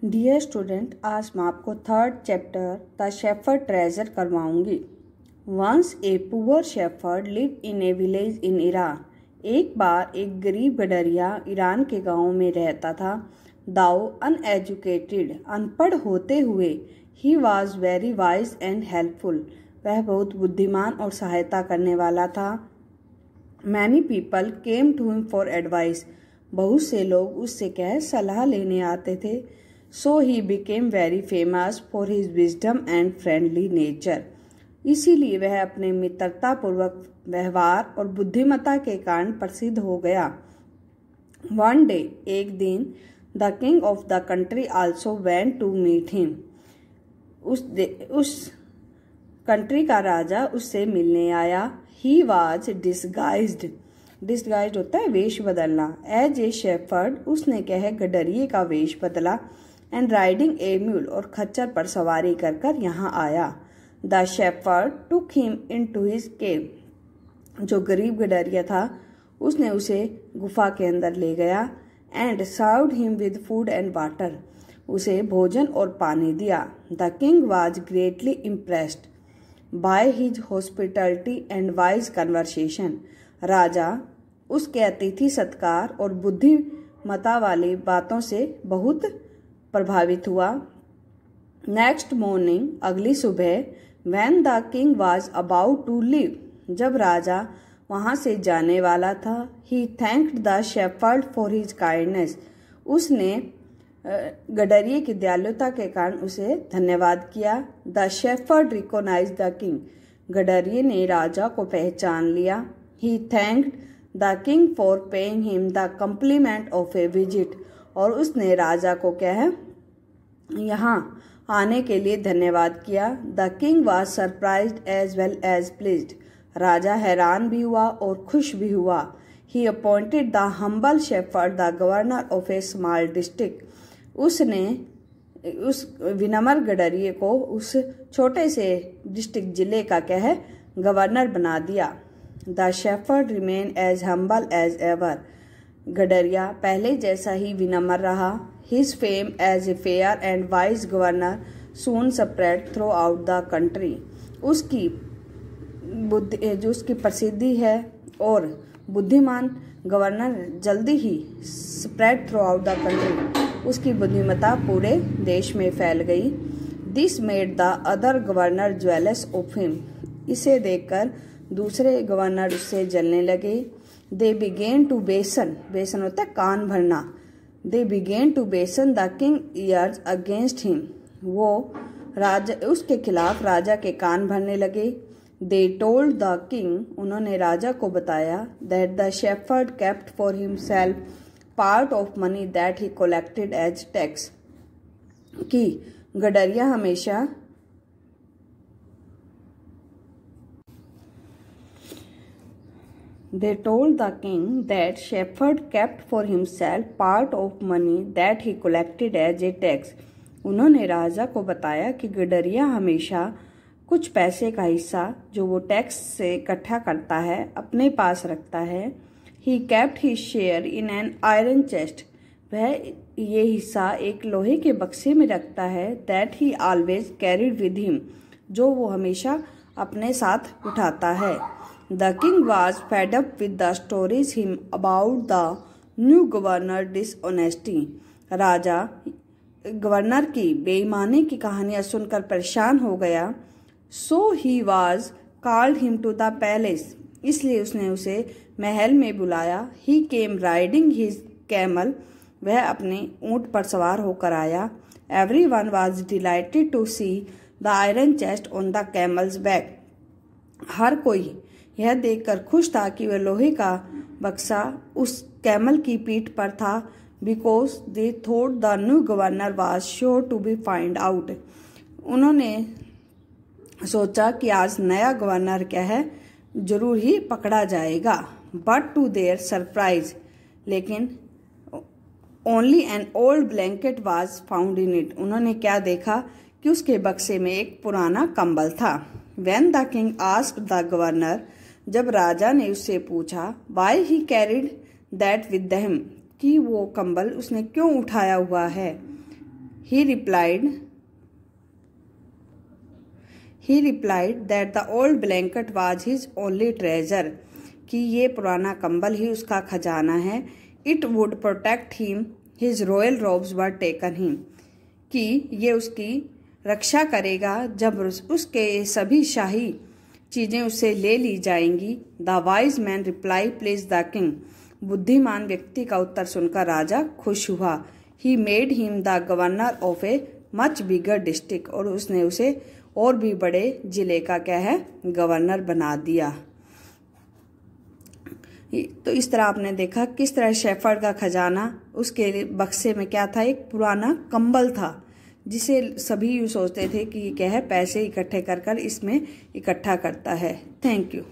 Dear student, आज मैं आपको third chapter the shepherd treasure करवाऊंगी। Once a poor shepherd live in a village in Iran. एक बार एक गरीब गडरिया ईरान के गांव में रहता था। दाओ अनएजुकेटेड, अनपढ़ होते हुए, he was very wise and helpful, वह बहुत बुद्धिमान और सहायता करने वाला था। Many people came to him for advice, बहुत से लोग उससे कह सलाह लेने आते थे। So he became very famous for his wisdom and friendly nature, इसीलिए वह अपने मित्रतापूर्वक व्यवहार और बुद्धिमत्ता के कारण प्रसिद्ध हो गया। वन डे, एक दिन, the king of the country also went to meet him. उस कंट्री का राजा उससे मिलने आया। ही वॉज डिस्गाइज्ड, डिस्गाइज्ड होता है वेश बदलना। एज ए शेफर्ड, उसने कह गडरिये का वेश बदला। एंड राइडिंग ए म्यूल, और खच्चर पर सवारी कर कर यहाँ आया। The shepherd took him into his cave, जो गरीब गडरिया था उसने उसे गुफा के अंदर ले गया। And served him with food and water, उसे भोजन और पानी दिया। The king was greatly impressed by his hospitality and wise conversation, राजा उसके अतिथि सत्कार और बुद्धिमत्ता वाली बातों से बहुत प्रभावित हुआ। नेक्स्ट मॉर्निंग, अगली सुबह, when the king was about to leave, जब राजा वहां से जाने वाला था, he thanked the shepherd for his kindness, उसने गडरिये की दयालुता के कारण उसे धन्यवाद किया। The shepherd recognised the king, गडरिये ने राजा को पहचान लिया। He thanked the king for paying him the compliment of a visit, और उसने राजा को यहाँ आने के लिए धन्यवाद किया। The king was surprised as well as pleased, राजा हैरान भी हुआ और खुश भी हुआ। He appointed the humble shepherd the governor of a small district, उसने उस विनम्र गडरिये को उस छोटे से डिस्ट्रिक्ट जिले का गवर्नर बना दिया। The shepherd remain as humble as ever, गडरिया पहले जैसा ही विनम्र रहा। His fame as a fair and wise governor soon spread throughout the country, उसकी प्रसिद्धि है और बुद्धिमान गवर्नर जल्दी ही spread throughout the country, उसकी बुद्धिमत्ता पूरे देश में फैल गई। This made the other governor jealous of him, इसे देखकर दूसरे गवर्नर उससे जलने लगे। दे बिगेन टू बेसन, बेसन होता है कान भरना। दे बिगेन टू बेसन the king years against him, वो राजा उसके खिलाफ राजा के कान भरने लगे। दे टोल्ड द किंग, उन्होंने राजा को बताया, that the shepherd kept for himself part of money that he collected as tax, कि गडरिया हमेशा They told the king that Shepherd kept for himself part of money that he collected as a tax. उन्होंने राजा को बताया कि गडरिया हमेशा कुछ पैसे का हिस्सा जो वो टैक्स से इकट्ठा करता है अपने पास रखता है। He kept his share in an iron chest. वह ये हिस्सा एक लोहे के बक्से में रखता है। That he always carried with him, जो वो हमेशा अपने साथ उठाता है। The king was fed up with the stories him about the new governor dishonesty. Raja governor की बेईमानी की कहानियां सुनकर परेशान हो गया। So he was called him to the palace. इसलिए उसने उसे महल में बुलाया। He came riding his camel. वह अपने ऊंट पर सवार होकर आया। Everyone was delighted to see the iron chest on the camel's back. हर कोई यह देखकर खुश था कि वह लोहे का बक्सा उस कैमल की पीठ पर था। Because they thought the new governor was sure to be find out, उन्होंने सोचा कि आज नया गवर्नर जरूर ही पकड़ा जाएगा। बट टू देयर सरप्राइज, लेकिन only an old blanket was found in it, उन्होंने क्या देखा कि उसके बक्से में एक पुराना कंबल था। When the king asked the governor, जब राजा ने उससे पूछा, why he carried that with him, कि वो कंबल उसने क्यों उठाया हुआ है। He replied that the old blanket was his only treasure, कि ये पुराना कंबल ही उसका खजाना है। It would protect him, his royal robes were taken him, कि ये उसकी रक्षा करेगा जब उसके सभी शाही चीज़ें उससे ले ली जाएंगी। The wise man reply please the king, बुद्धिमान व्यक्ति का उत्तर सुनकर राजा खुश हुआ। He made him the governor of a much bigger district, और उसने उसे और भी बड़े जिले का क्या है, गवर्नर बना दिया। तो इस तरह आपने देखा किस तरह शेफर्ड का खजाना, उसके बक्से में क्या था, एक पुराना कंबल था जिसे सभी यूँ सोचते थे कि क्या है, पैसे इकट्ठे कर कर इसमें इकट्ठा करता है। Thank you.